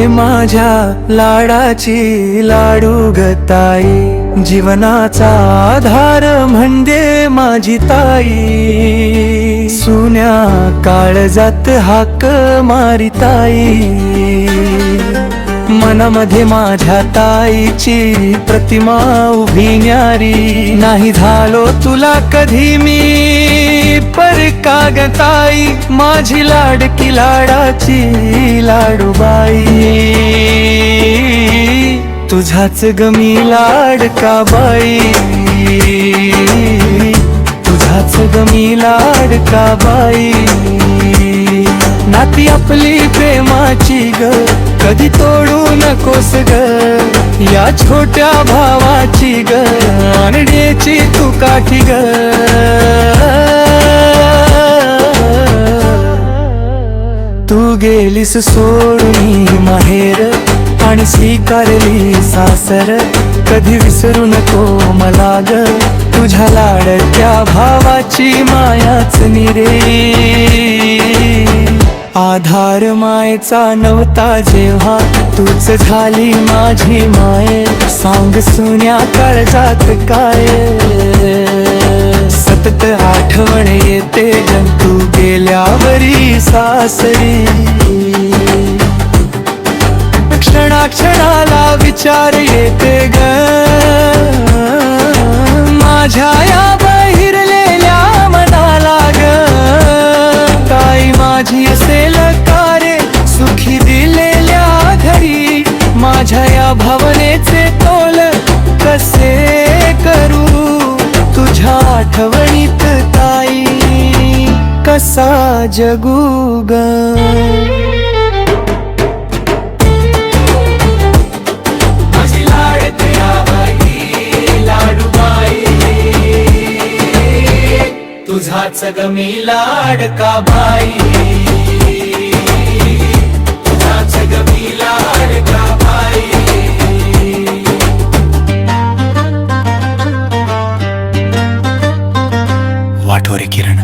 माझ्या लाडाची लाडू गताई, जीवनाचा आधार म्हणजे माझी ताई, सुन्या काळजात हाक मारी ताई, मनामध्ये माझ्या ताईची प्रतिमा उभी न्यारी, नाही झालो तुला कधी मी परका ग ताई, माझी लाडकी लाडाची लाडूबाई, तुझाच ग मी लाडका बाई, तुझाच ग मी लाडका बाई, नाती आपली प्रेमाची ग कधी तोडू नकोस ग, या छोट्या भावाची ग आणण्याची तू काठी ग, तू गेलीस सोडून माहेर आणि स्वीकारली सासर, कधी विसरू नको मला ग तुझ्या लाडक्या भावाची मायाच निरे, आधार मायेचा नव्हता जेव्हा तूच झाली माझी माय, सांग सुन्या काळजात काय सतत आठवण येते ग तू गेल्यावरी सासरी, क्षणाक्षणाला विचार येते ग माझ्या या बहिरलेल्या मनाला ग, ताई माझी असेल का रे सुखी दिलेल्या घरी, माझ्या या भावनेचे तोल कसे करू तुझ्या आठवणीत ताई, कसा जगू ग, तुझाच ग मी लाडका बाई, तुझाच ग मी लाडका बाई, वाटोरे किरण.